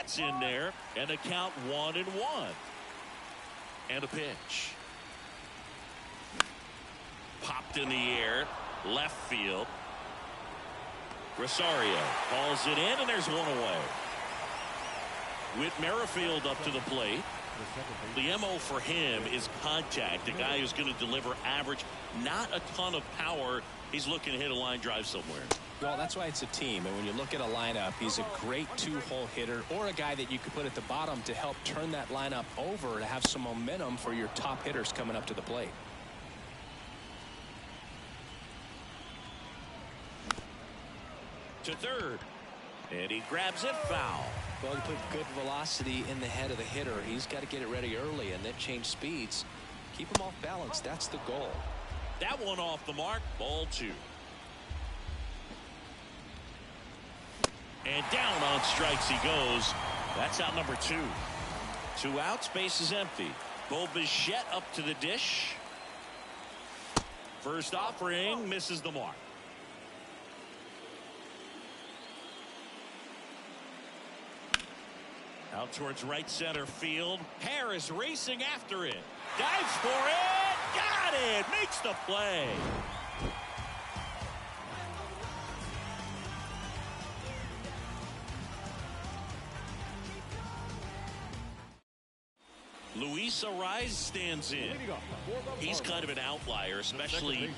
That's in there, and the count 1-1. And a pitch. Popped in the air, left field. Rosario calls it in, and there's one away. With Merrifield up to the plate. The MO for him is contact. A guy who's going to deliver average, not a ton of power. He's looking to hit a line drive somewhere. Well, that's why it's a team. And when you look at a lineup, he's a great two-hole hitter or a guy that you could put at the bottom to help turn that lineup over to have some momentum for your top hitters coming up to the plate. To third. And he grabs it foul. Well, he put good velocity in the head of the hitter. He's got to get it ready early and then change speeds. Keep him off balance. That's the goal. That one off the mark. Ball 2. And down on strikes he goes. That's out number 2. 2 outs. Base is empty. Bo Bichette up to the dish. First offering misses the mark. Out towards right center field. Harris racing after it. Dives for it. Got it. Makes the play. Luis Arraez stands in. He's kind of an outlier, especially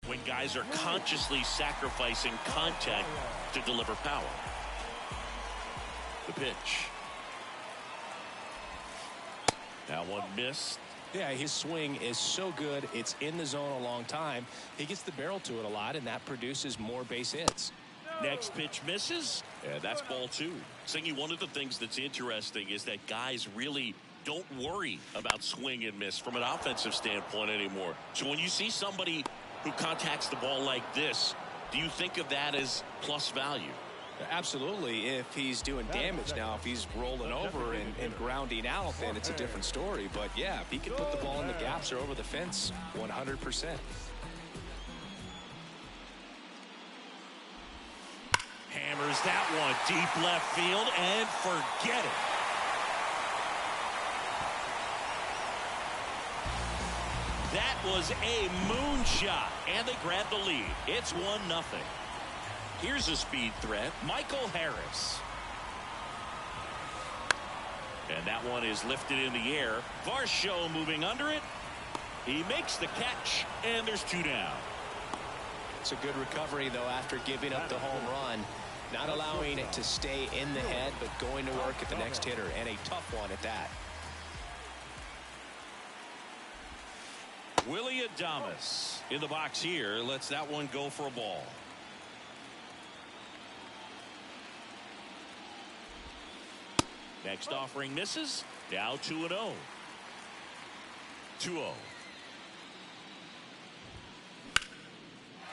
when guys are consciously sacrificing contact to deliver power. The pitch. That one missed. Yeah, his swing is so good. It's in the zone a long time. He gets the barrel to it a lot, and that produces more base hits. Next pitch misses, and that's ball 2. Singy, one of the things that's interesting is that guys really don't worry about swing and miss from an offensive standpoint anymore. So when you see somebody who contacts the ball like this, do you think of that as plus value? Absolutely. If he's doing damage now, if he's rolling over and grounding out, then it's a different story. But yeah, if he can put the ball in the gaps or over the fence, 100%. Hammers that one deep left field and forget it. That was a moonshot, and they grab the lead. It's 1-0. Here's a speed threat, Michael Harris. And that one is lifted in the air. Varsho moving under it. He makes the catch, and there's 2 down. It's a good recovery, though, after giving up the home run. Not allowing it to stay in the head, but going to work at the next hitter, and a tough one at that. Willie Adames in the box here. Lets that one go for a ball. Next offering misses. Now 2-0. 2-0.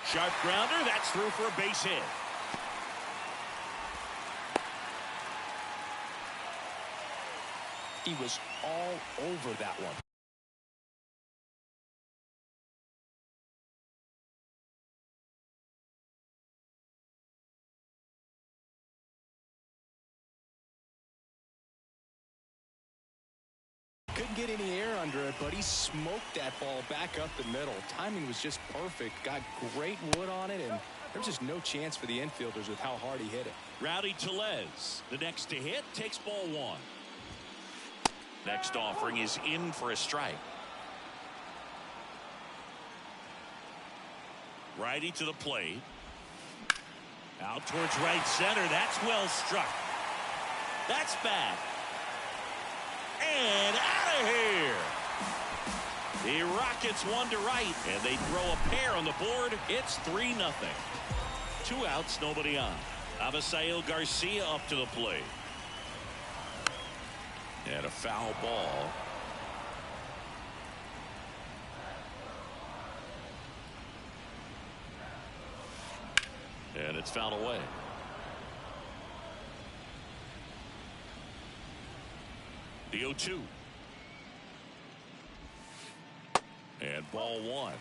Sharp grounder. That's through for a base hit. He was all over that one. Couldn't get any air under it, but he smoked that ball back up the middle. Timing was just perfect. Got great wood on it, and there's just no chance for the infielders with how hard he hit it. Rowdy Tellez, the next to hit, takes ball 1. Next offering is in for a strike. Righty to the plate. Out towards right center. That's well struck. That's bad. And out of here. The Rockets 1 to right, and they throw a pair on the board. It's 3-0. 2 outs, nobody on. Avisail Garcia up to the plate. And a foul ball. it's fouled away. The 0-2. And ball 1.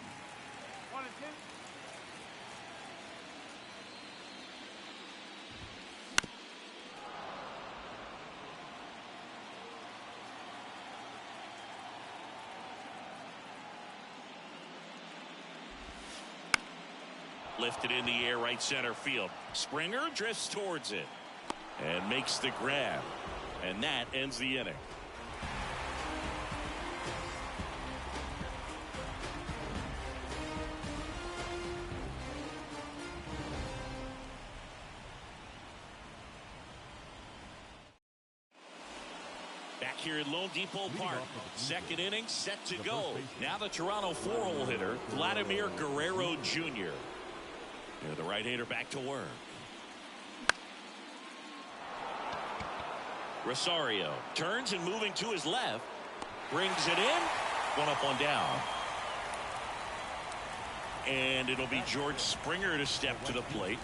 Lifted in the air, right center field. Springer drifts towards it and makes the grab, and that ends the inning. Back here at Lone Depot Park, second inning set to go. Now the Toronto 4-hole hitter, Vladimir Guerrero Jr. The right-hander back to work. Rosario turns and moving to his left. Brings it in. One up, one down. And it'll be George Springer to step to the plate.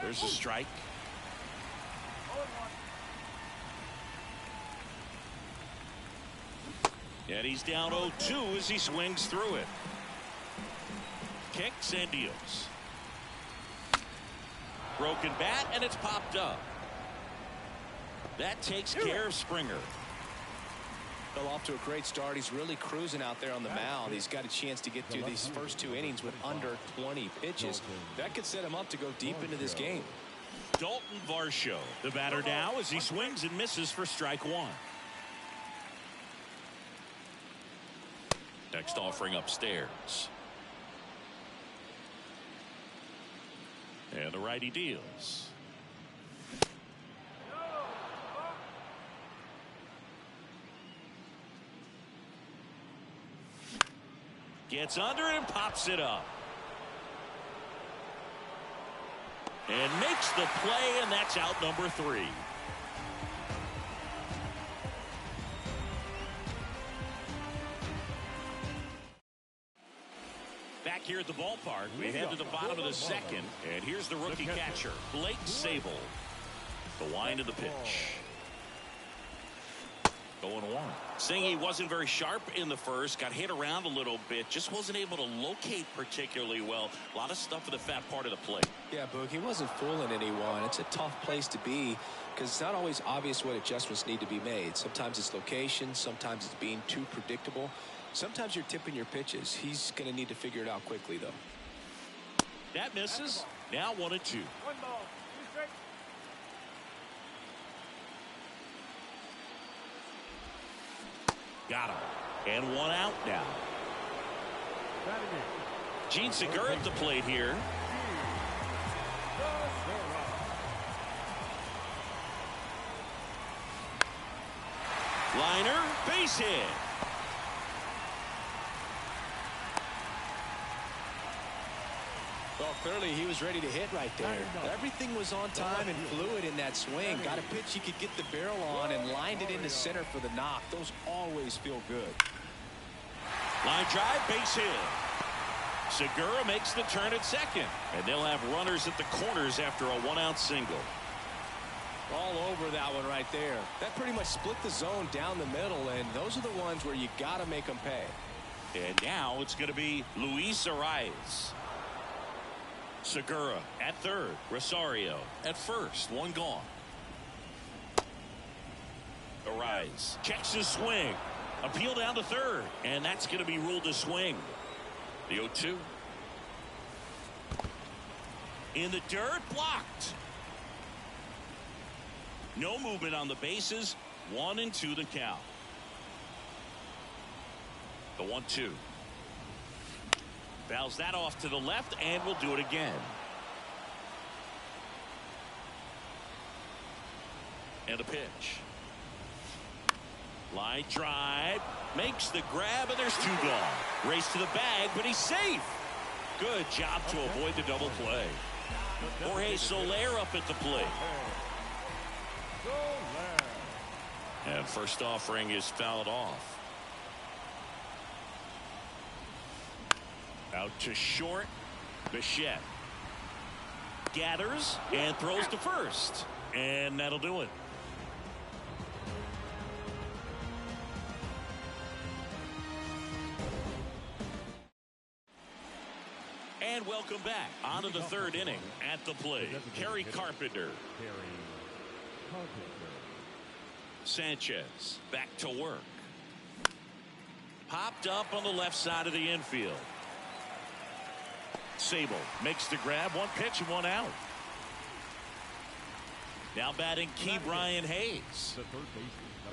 There's a strike. And he's down 0-2 as he swings through it. Kicks and deals. Broken bat, and it's popped up. That takes care of Springer. Well, off to a great start. He's really cruising out there on the mound. He's got a chance to get through these first 2 innings with under 20 pitches. That could set him up to go deep into this game. Dalton Varsho, the batter now, as he swings and misses for strike 1. Next offering upstairs. And the righty deals. Gets under it and pops it up. And makes the play, and that's out number 3. Back here at the ballpark, we head to the bottom of the second, and here's the rookie catcher, Blake Sabol. The wind of the pitch. 0-1. Saying he wasn't very sharp in the first, got hit around a little bit, just wasn't able to locate particularly well. A lot of stuff in the fat part of the plate. Yeah, Boog, he wasn't fooling anyone. It's a tough place to be because it's not always obvious what adjustments need to be made. Sometimes it's location, sometimes it's being too predictable. Sometimes you're tipping your pitches. He's going to need to figure it out quickly, though. That misses. Now 1-2. 1 ball. Got him. And 1 out now. Gene Segura at the plate here. Liner, base hit. Well, clearly he was ready to hit right there. Everything was on time and fluid in that swing. Got a pitch he could get the barrel on and lined it into center for the knock. Those always feel good. Line drive, base hit. Segura makes the turn at second, and they'll have runners at the corners after a 1-out single. All over that one right there. That pretty much split the zone down the middle, and those are the ones where you got to make them pay. And now it's going to be Luis Arias. Segura at third. Rosario at first. 1 gone. Arias checks his swing. Appeal down to third. And that's going to be ruled a swing. The 0-2. In the dirt. Blocked. No movement on the bases. 1-2 the count. The 1-2. Fouls that off to the left, and we'll do it again. And a pitch. Line drive. Makes the grab, and there's 2 gone. Race to the bag, but he's safe. Good job to avoid the double play. Jorge Soler up at the plate. And first offering is fouled off. Out to short. Bichette gathers and throws to first. And that'll do it. And welcome back. On to the third inning. At the plate, Harry Carpenter. Sanchez back to work. Popped up on the left side of the infield. Sable makes the grab. One pitch and one out. Now batting Key Brian Hayes.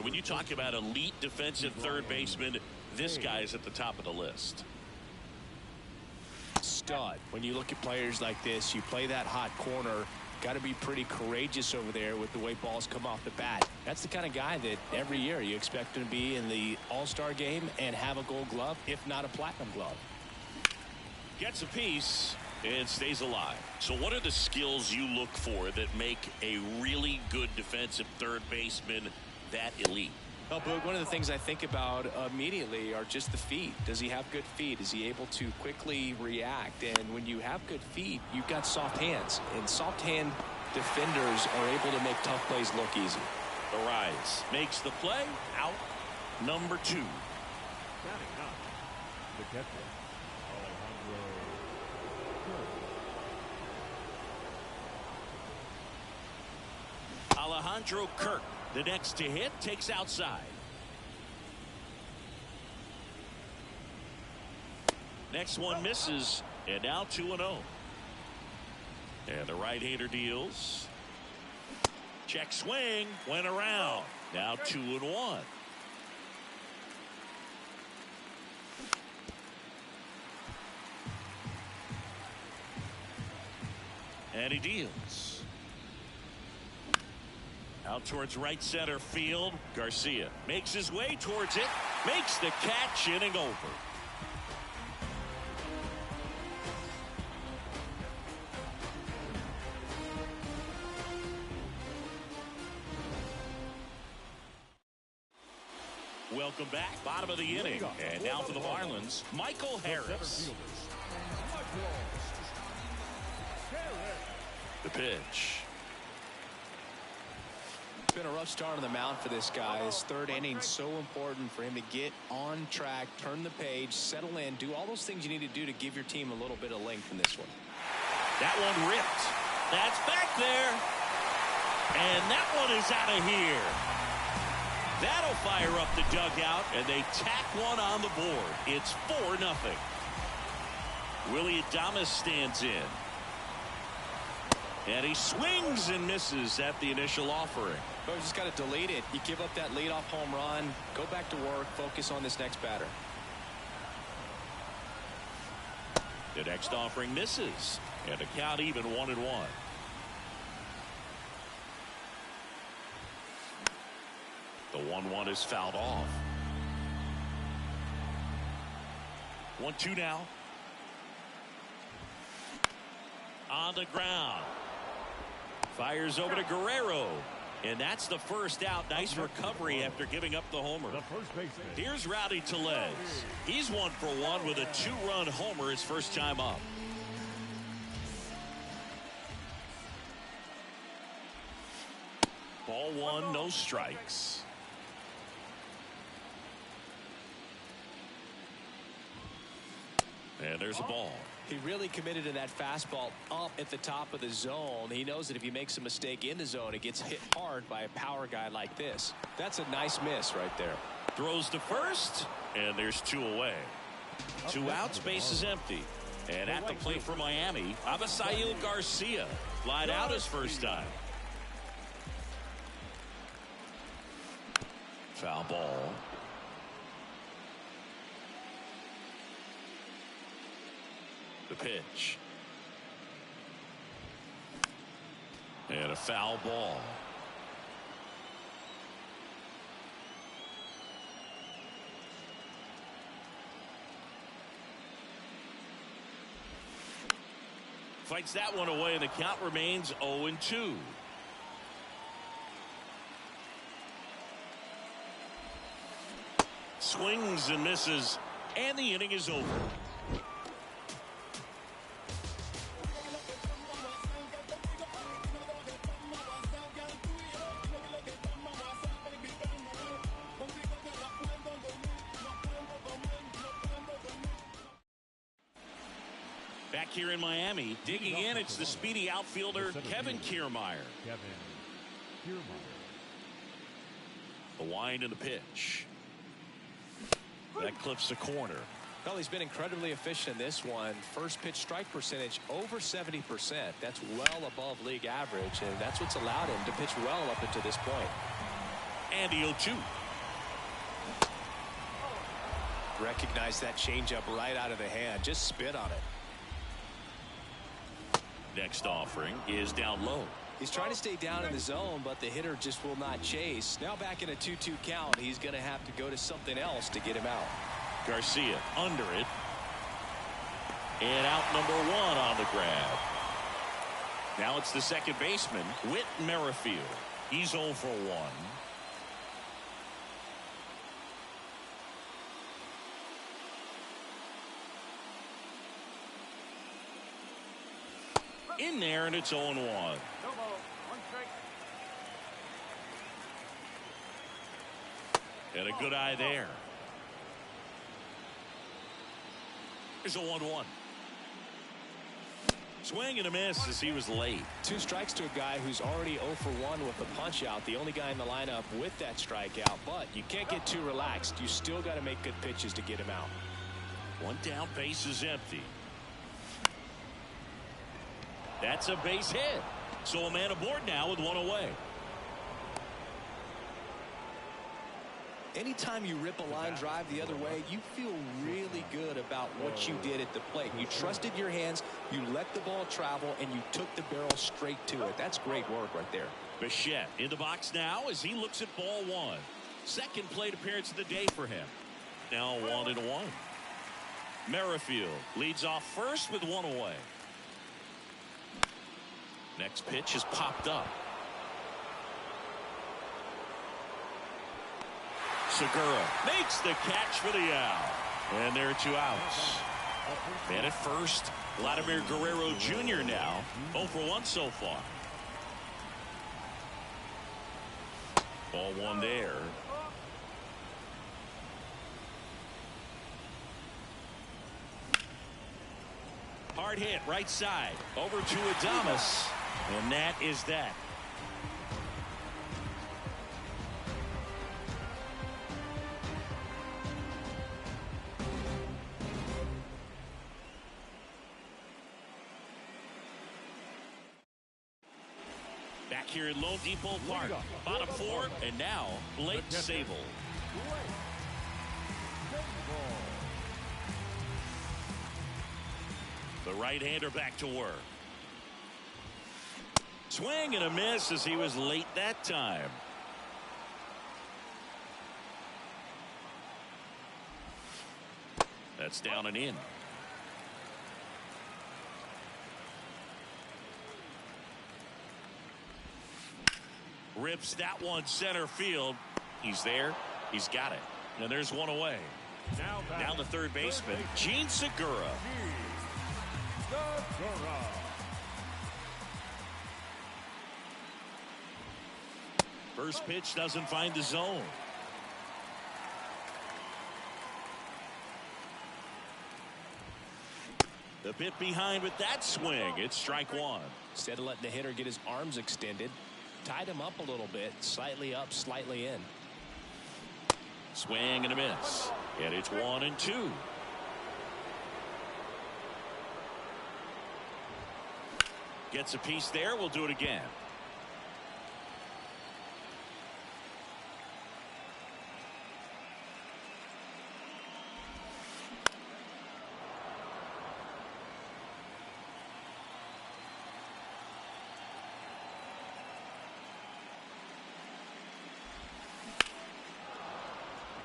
When you talk about elite defensive third baseman, this guy is at the top of the list. Stud. When you look at players like this, you play that hot corner. Got to be pretty courageous over there with the way balls come off the bat. That's the kind of guy that every year you expect him to be in the All-Star game and have a Gold Glove, if not a Platinum Glove. Gets a piece and stays alive. So what are the skills you look for that make a really good defensive third baseman that elite? Well, Boog, one of the things I think about immediately are just the feet. Does he have good feet? Is he able to quickly react? And when you have good feet, you've got soft hands. And soft hand defenders are able to make tough plays look easy. The rise makes the play. Out number 2. The catcher, Alejandro Kirk, the next to hit, takes outside. Next one misses, and now 2-0. And the right-hander deals. Check swing, went around. Now 2-1. And he deals. Out towards right center field. Garcia makes his way towards it. Makes the catch, inning over. Welcome back. Bottom of the inning. And now for the Marlins, Michael Harris. The pitch. It's been a rough start on the mound for this guy. His third inning so important for him to get on track, turn the page, settle in, do all those things you need to do to give your team a little bit of length in this one. That one ripped. That's back there. And that one is out of here. That'll fire up the dugout, and they tack one on the board. It's 4-0. Willie Adames stands in. And he swings and misses at the initial offering. But you just got to delete it. You give up that leadoff home run, go back to work, focus on this next batter. The next offering misses, and the count even 1-1. The 1-1 is fouled off. 1-2 now. On the ground. Fires over to Guerrero. And that's the first out. Nice recovery after giving up the homer. Here's Rowdy Tellez. He's 1 for 1 with a 2-run homer his first time up. Ball 1, no strikes. And there's a ball. He really committed to that fastball up at the top of the zone. He knows that if he makes a mistake in the zone, it gets hit hard by a power guy like this. That's a nice miss right there. Throws to first, and there's 2 away. 2 outs, base is empty. And at the plate for Miami, Avisail Garcia flied out his first time. Foul ball. The pitch. And a foul ball. Fights that one away, and the count remains 0-2. Swings and misses, and the inning is over. back here in Miami. Digging in, it's the speedy outfielder, Kevin Kiermaier. The wind and the pitch. That clips the corner. Well, he's been incredibly efficient in this one. First pitch strike percentage over 70%. That's well above league average, and that's what's allowed him to pitch well up until this point. And the 0-2. Recognize that changeup right out of the hand. Just spit on it. Next offering is down low. He's trying to stay down in the zone, but the hitter just will not chase. Now back in a 2-2 count, he's going to have to go to something else to get him out. Garcia under it. And out number 1 on the grab. Now it's the second baseman, Whit Merrifield. He's 0 for 1. In there, and it's 0-1. And a good eye there. Here's a 1-1. Swing and a miss as he was late. 2 strikes to a guy who's already 0 for 1 with a punch out. The only guy in the lineup with that strikeout. But you can't get too relaxed. You still got to make good pitches to get him out. 1 down, base is empty. That's a base hit. So a man aboard now with 1 away. Anytime you rip a line drive the other way, you feel really good about what you did at the plate. You trusted your hands, you let the ball travel, and you took the barrel straight to it. That's great work right there. Bichette in the box now as he looks at ball 1. Second plate appearance of the day for him. Now 1-1. Merrifield leads off first with 1 away. Next pitch is popped up. Segura makes the catch for the out. And there are 2 outs. Man at first, Vladimir Guerrero Jr. now 0 for 1 so far. Ball 1 there. Hard hit right side over to Adames. And that is that. Back here at Lone Depot Park, bottom 4, and now Blake Sable. The right-hander back to work. Swing and a miss as he was late that time. That's down and in. Rips that one center field. He's there. He's got it. And there's 1 away. Now the third baseman, Gene Segura. First pitch doesn't find the zone. The bit behind with that swing. It's strike 1. Instead of letting the hitter get his arms extended, tied him up a little bit, slightly up, slightly in. Swing and a miss. And it's 1-2. Gets a piece there. We'll do it again.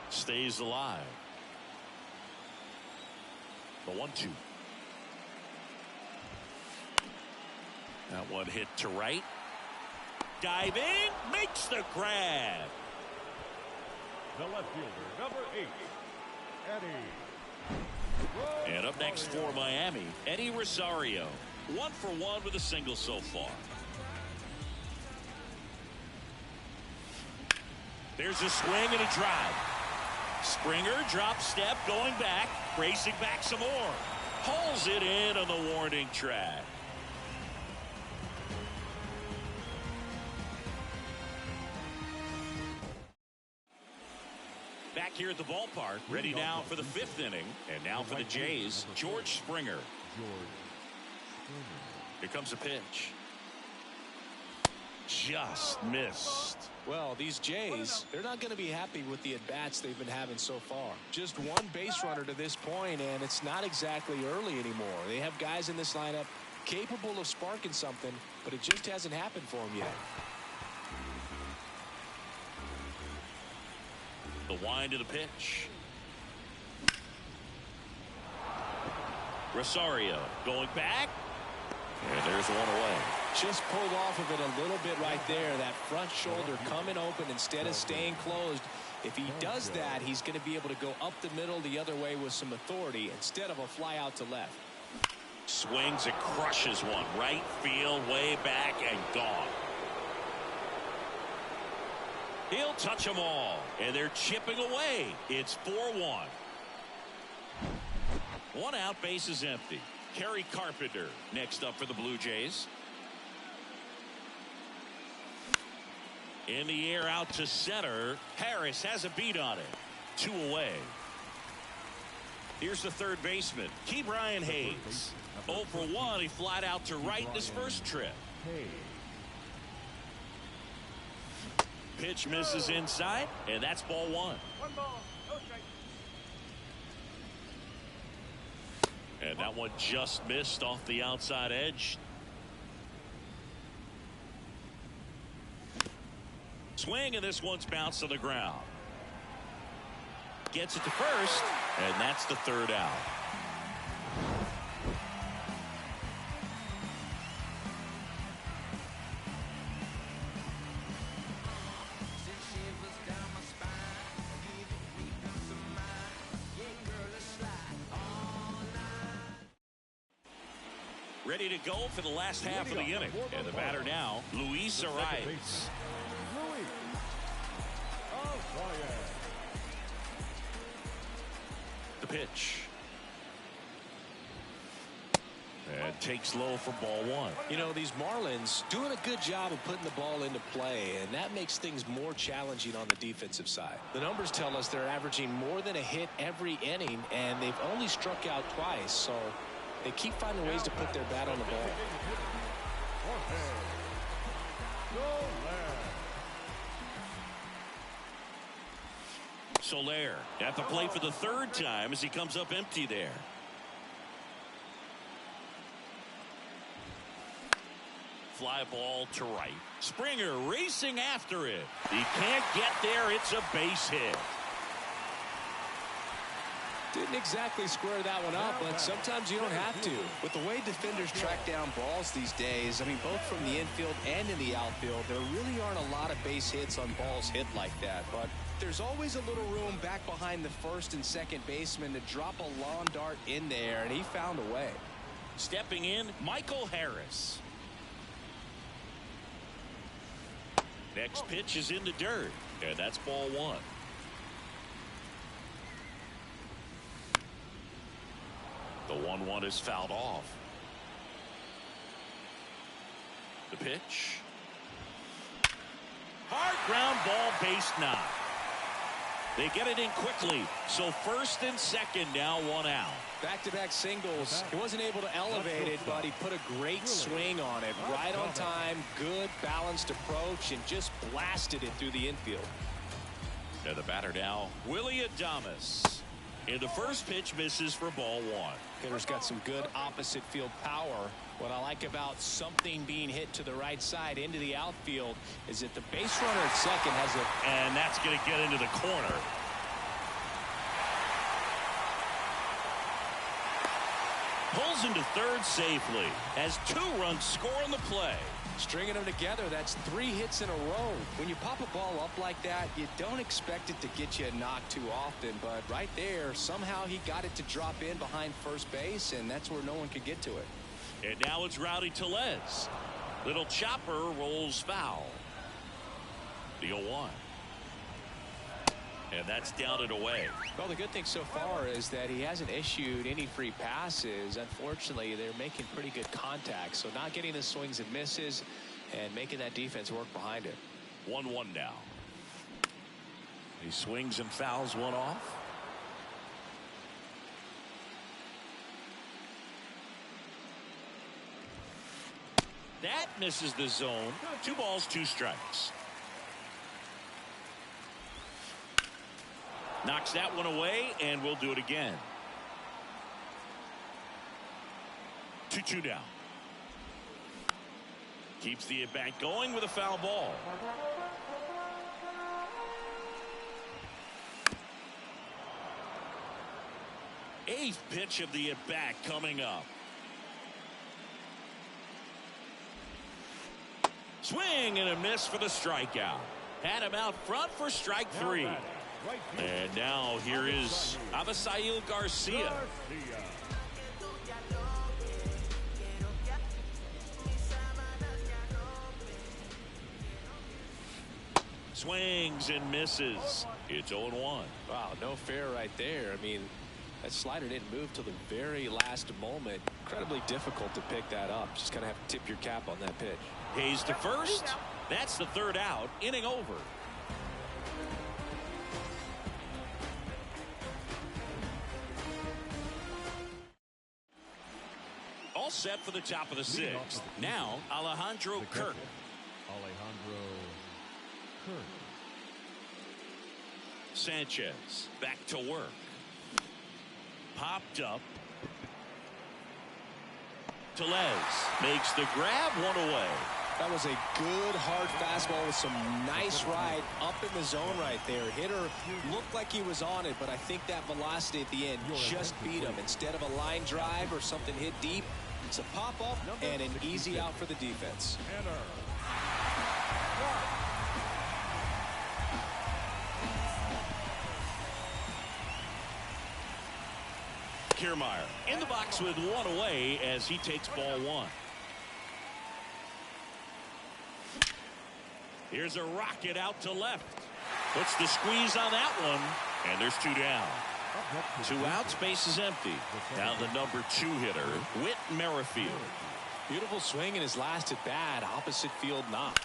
Stays alive. The 1-2. That one hit to right. Diving, makes the grab. The left fielder, number 8, Eddie. And up next for Miami, Eddie Rosario. 1 for 1 with a single so far. There's a swing and a drive. Springer drop step going back, racing back some more. Pulls it in on the warning track. Back here at the ballpark, ready now for the 5th inning. And now for the Jays, George Springer. Here comes a pitch. Just missed. Well, these Jays, they're not going to be happy with the at-bats they've been having so far. Just one base runner to this point, and it's not exactly early anymore. They have guys in this lineup capable of sparking something, but it just hasn't happened for them yet. The wind of the pitch. Rosario going back. And there's one away. Just pulled off of it a little bit right there. That front shoulder coming open instead of staying closed. If he does that, he's going to be able to go up the middle the other way with some authority instead of a fly out to left. Swings and crushes one. Right field, way back, and gone. He'll touch them all. And they're chipping away. It's 4-1. One out, base is empty. Kerry Carpenter next up for the Blue Jays. In the air out to center. Harris has a beat on it. 2 away. Here's the third baseman, Ke'Bryan Hayes. 0 for 1. He flied out to right in his first trip. Pitch misses inside, and that's ball 1. 1 ball, no strike. And that one just missed off the outside edge. Swing, and this one's bounced to the ground. Gets it to first, and that's the 3rd out. Ready to go for the last half of the inning. And the batter now, Luis Arias. The pitch. And takes low for ball 1. You know, these Marlins doing a good job of putting the ball into play, and that makes things more challenging on the defensive side. The numbers tell us they're averaging more than a hit every inning, and they've only struck out twice, so they keep finding ways to put their bat on the ball. Soler at the plate for the 3rd time as he comes up empty there. Fly ball to right. Springer racing after it. He can't get there. It's a base hit. Didn't exactly square that one up, but sometimes you don't have to. With the way defenders track down balls these days, I mean, both from the infield and in the outfield, there really aren't a lot of base hits on balls hit like that. But there's always a little room back behind the first and second baseman to drop a lawn dart in there, and he found a way. Stepping in, Michael Harris. Next pitch is in the dirt, and that's ball 1. The 1-1 is fouled off. The pitch. Hard ground ball, base knock. They get it in quickly. So 1st and 2nd now, 1 out. Back-to-back singles. He wasn't able to elevate it, but he put a great swing on it. Right on time, good balanced approach, and just blasted it through the infield. And the batter now, Willy Adames. And the first pitch misses for ball 1. Hitter's got some good opposite field power. What I like about something being hit to the right side into the outfield is that the base runner at second has a... And that's going to get into the corner. Pulls into 3rd safely as 2 runs score on the play. Stringing them together, that's 3 hits in a row. When you pop a ball up like that, you don't expect it to get you a knock too often, but right there, somehow he got it to drop in behind first base, and that's where no one could get to it. And now it's Rowdy Tellez. Little chopper rolls foul. The 0-1. And that's down and away. Well, the good thing so far is that he hasn't issued any free passes. Unfortunately, they're making pretty good contact. So not getting the swings and misses and making that defense work behind it. 1-1 now. He swings and fouls one off. That misses the zone. 2 balls, 2 strikes. Knocks that one away, and we'll do it again. 2-2 down. Keeps the at-bat going with a foul ball. Eighth pitch of the at-bat coming up. Swing and a miss for the strikeout. Had him out front for strike 3. And now here is Avisail Garcia. Swings and misses. It's 0-1. Wow, no fair right there. I mean, that slider didn't move till the very last moment. Incredibly difficult to pick that up. Just kind of have to tip your cap on that pitch. Hayes to first. That's the 3rd out. Inning over. All set for the top of the 6th. Now, Alejandro Kirk. Alejandro Kirk. Sanchez back to work. Popped up. Telez makes the grab, 1 away. That was a good hard fastball with some nice ride up in the zone right there. Hitter looked like he was on it, but I think that velocity at the end just beat him. Instead of a line drive or something hit deep, it's a pop up and an easy out for the defense. Kiermaier in the box with 1 away as he takes ball 1. Here's a rocket out to left. Puts the squeeze on that one. And there's 2 down. 2 outs, base is empty. Now the number 2 hitter, Whit Merrifield. Beautiful swing in his last at bat. Opposite field knock.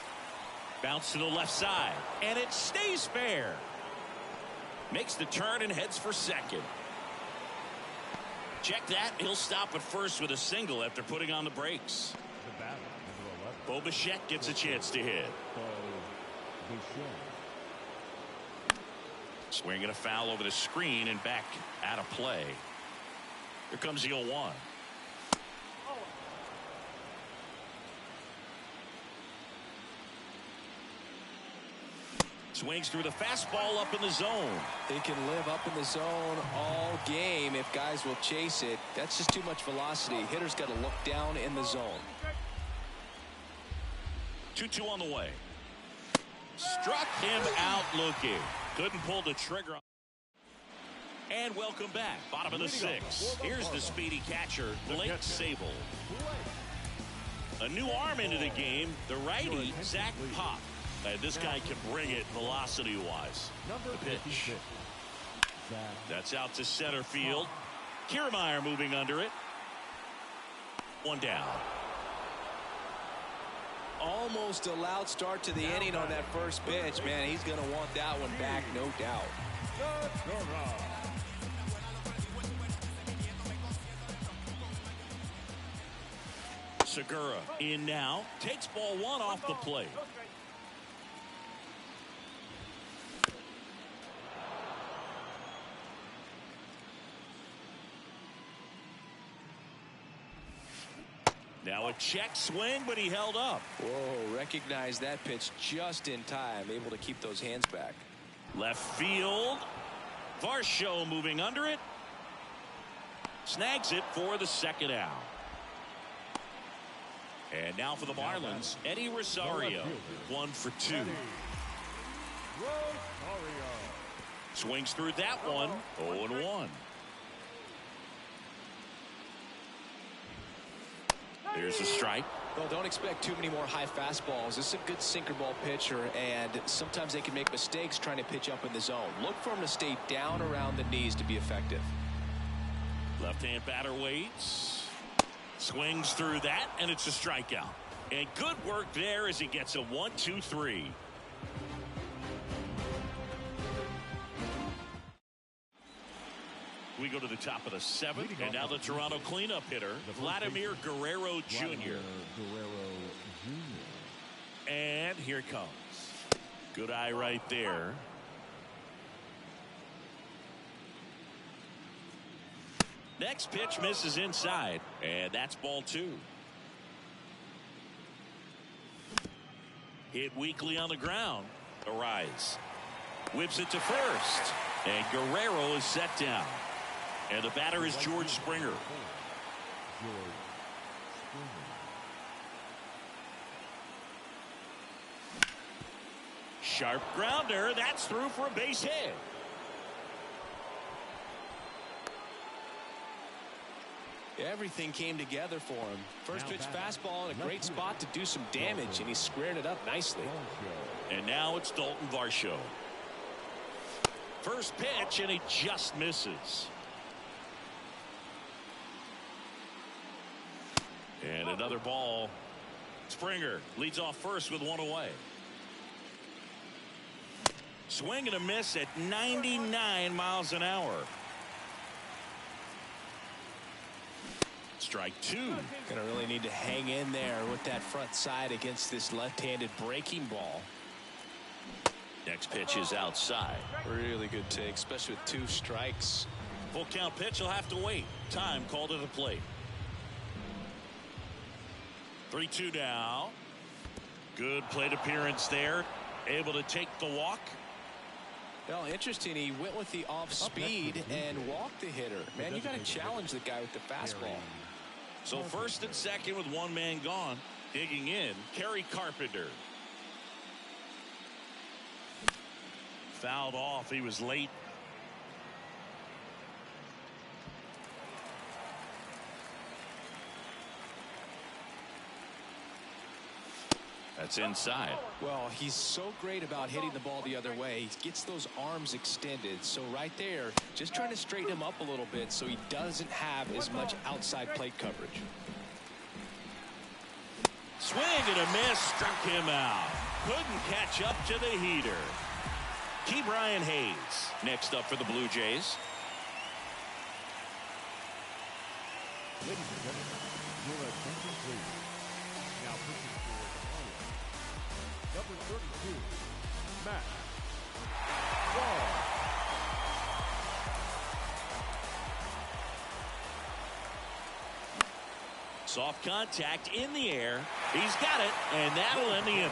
Bounce to the left side. And it stays fair. Makes the turn and heads for second. Check that. He'll stop at first with a single after putting on the brakes. Bo Bichette gets a chance to hit. Swinging a foul over the screen and back out of play. Here comes the 0-1. Swings through the fastball up in the zone. They can live up in the zone all game if guys will chase it. That's just too much velocity. Hitter's got to look down in the zone. 2-2 on the way. Struck him out looking. Couldn't pull the trigger. And welcome back. Bottom of the 6th. Here's the speedy catcher, Blake Sable. A new arm into the game, the righty, Zach Pop. This guy can bring it velocity-wise. The pitch. That's out to center field. Kiermaier moving under it. 1 down. Almost a loud start to the inning on that first pitch. Man, he's going to want that one back, no doubt. Segura in now. Takes ball 1 off the plate. Now a check swing, but he held up. Whoa, recognize that pitch just in time. Able to keep those hands back. Left field. Varsho moving under it. Snags it for the 2nd out. And now for the Marlins, Eddie Rosario. 1 for 2. Swings through that one. 0-1. Here's a strike. Well, don't expect too many more high fastballs. This is a good sinker ball pitcher, and sometimes they can make mistakes trying to pitch up in the zone. Look for him to stay down around the knees to be effective. Left-hand batter waits. Swings through that, and it's a strikeout. And good work there as he gets a 1-2-3. We go to the top of the seventh, and now the Toronto cleanup hitter, Vladimir Guerrero Jr. And here it comes. Good eye right there. Next pitch misses inside, and that's ball 2. Hit weakly on the ground. Arise. Whips it to first, and Guerrero is set down. And the batter is George Springer. Sharp grounder. That's through for a base hit. Everything came together for him. First pitch fastball in a great spot to do some damage, and he squared it up nicely. And now it's Dalton Varsho. First pitch, and he just misses. And another ball. Springer leads off first with one away. Swing and a miss at 99 miles an hour. Strike 2. Gonna really need to hang in there with that front side against this left-handed breaking ball. Next pitch is outside. Really good take, especially with 2 strikes. Full count pitch will have to wait. Time called to the plate. 3-2 now. Good plate appearance there. Able to take the walk. Well, interesting. He went with the off speed and walked the hitter. Man, you got to challenge the guy with the fastball. So first and second with one man gone. Digging in, Kerry Carpenter. Fouled off. He was late. That's inside. Well, he's so great about hitting the ball the other way. He gets those arms extended. So right there, just trying to straighten him up a little bit so he doesn't have as much outside plate coverage. Swing and a miss, struck him out. Couldn't catch up to the heater. Key Brian Hayes next up for the Blue Jays. Ladies and gentlemen, your attention please. Now pitching for the Orioles, number 32, Matt Wall. Soft contact in the air. He's got it, and that'll end the inning.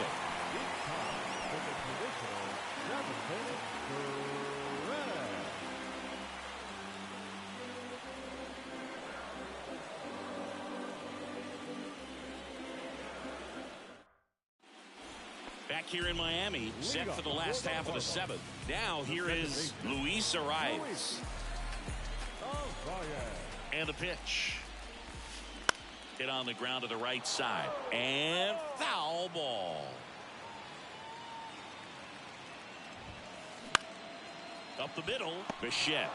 Back here in Miami, set for the last half of the seventh. Now here is Luis Arias. And the pitch. Hit on the ground to the right side. And foul ball. Up the middle, Bichette.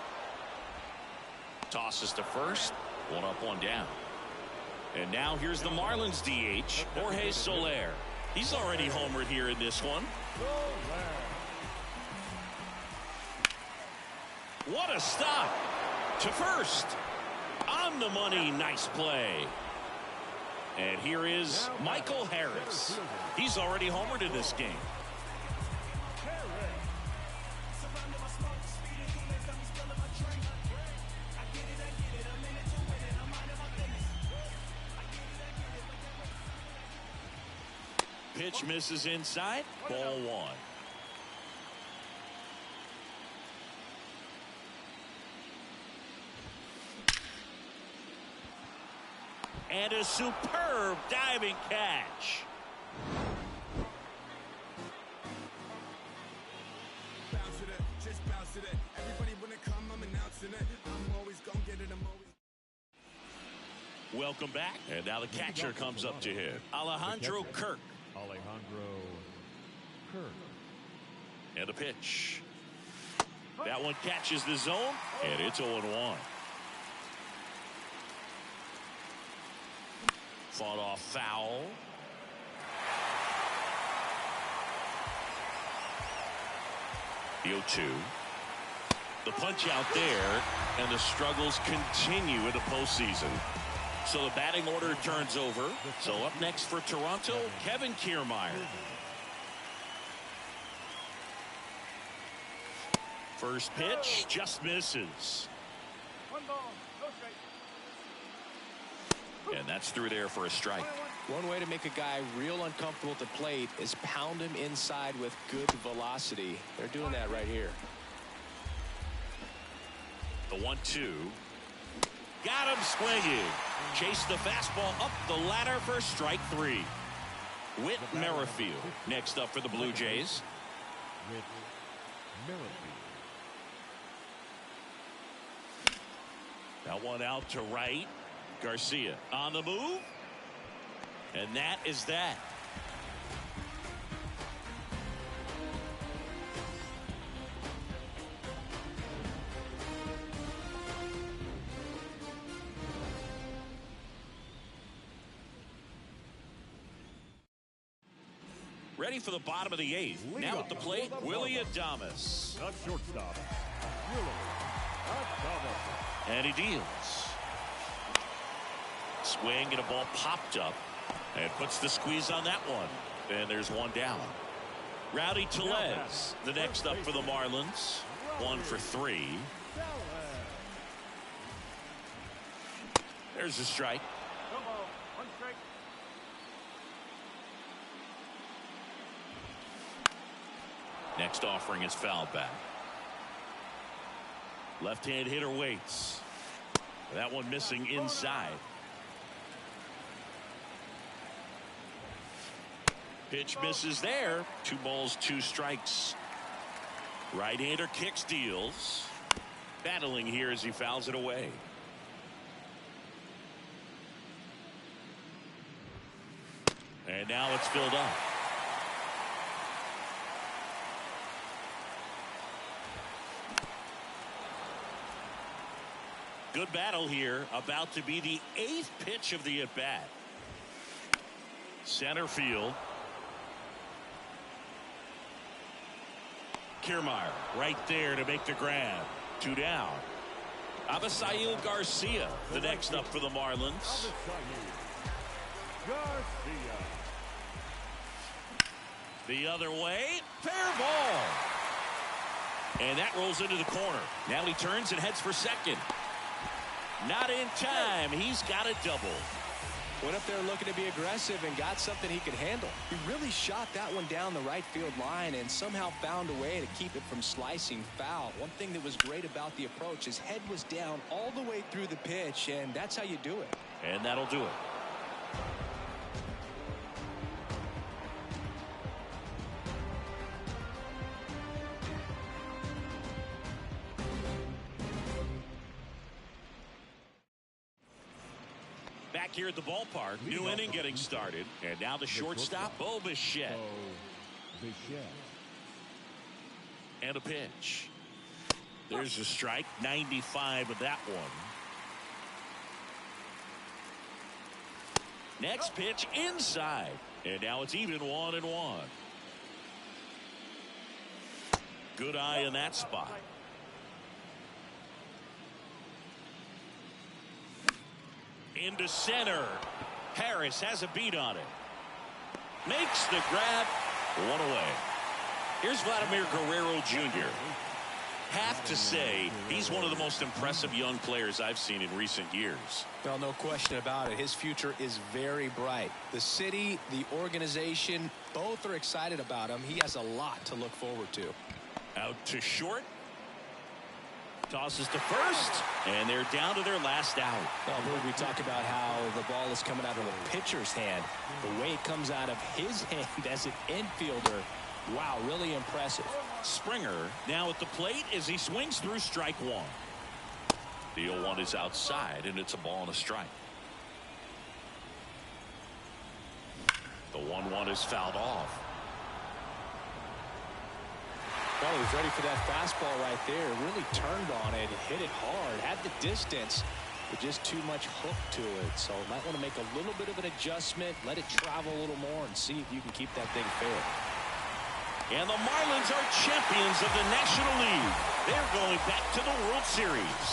Tosses to first. One up, one down. And now here's the Marlins DH, Jorge Soler. He's already homered here in this one. What a stop. To first. On the money, nice play. And here is Michael Harris. He's already homered in this game. Pitch misses inside. Ball 1. And a superb diving catch. Bounce to that, just bounce to that. Everybody wanna come, I'm announcing it. I'm always gonna get it, I'm always. Welcome back. And now the catcher comes up to hit. Alejandro Kirk. Alejandro Kirk. And a pitch. That one catches the zone, and it's 0-1. Fought off foul. The 0-2. The punch out there, and the struggles continue in the postseason. So the batting order turns over. So up next for Toronto, Kevin Kiermaier. First pitch just misses. And that's through there for a strike. One way to make a guy real uncomfortable at the plate is pound him inside with good velocity. They're doing that right here. The 1-2. Got him swinging. Chased the fastball up the ladder for strike 3. Whit Merrifield next up for the Blue Jays. Whit Merrifield. That one out to right. Garcia on the move. And that is that. Ready for the bottom of the 8th. Now at the plate, Willie Adames. The shortstop, Willie Adames. And he deals. Swing and a ball popped up. And puts the squeeze on that one. And there's one down. Rowdy Tellez, the next up for the Marlins. 1 for 3. There's a strike. Next offering is fouled back. Left-hand hitter waits. That one missing inside. Pitch misses there. 2 balls, 2 strikes. Right-hander kicks, deals. Battling here as he fouls it away. And now it's filled up. Good battle here. About to be the 8th pitch of the at-bat. Center field. Kiermaier right there to make the grab. 2 down. Avisail Garcia, the next up for the Marlins. Garcia. The other way. Fair ball. And that rolls into the corner. Now he turns and heads for second. Not in time. He's got a double. Went up there looking to be aggressive and got something he could handle. He really shot that one down the right field line and somehow found a way to keep it from slicing foul. One thing that was great about the approach, his head was down all the way through the pitch, and that's how you do it. And that'll do it. Back here at the ballpark, new inning getting started. And now the shortstop, Bo Bichette. And a pitch. There's a strike, 95 of that one. Next pitch inside. And now it's even 1-1. Good eye in that spot. Into center. Harris has a beat on it. Makes the grab. 1 away. Here's Vladimir Guerrero Jr. Have to say, he's one of the most impressive young players I've seen in recent years. Well, no question about it. His future is very bright. The city, the organization, both are excited about him. He has a lot to look forward to. Out to short. Tosses to first, and they're down to their last out. Well, we talk about how the ball is coming out of the pitcher's hand. The way it comes out of his hand as an infielder, wow, really impressive. Springer now at the plate as he swings through strike 1. The 0-1 is outside, and it's a ball and a strike. The 1-1 is fouled off. Well, he was ready for that fastball right there. Really turned on it, hit it hard, had the distance, but just too much hook to it. So might want to make a little bit of an adjustment, let it travel a little more, and see if you can keep that thing fair. And the Marlins are champions of the National League. They're going back to the World Series.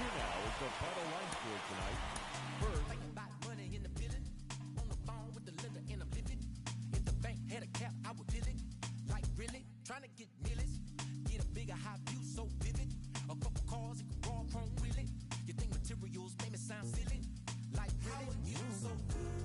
Here now is the final line score tonight. First, trying to get millions, get a bigger high view so vivid. A couple cars and raw chrome wheeling. You think materials make me sound silly? Like really? You so good.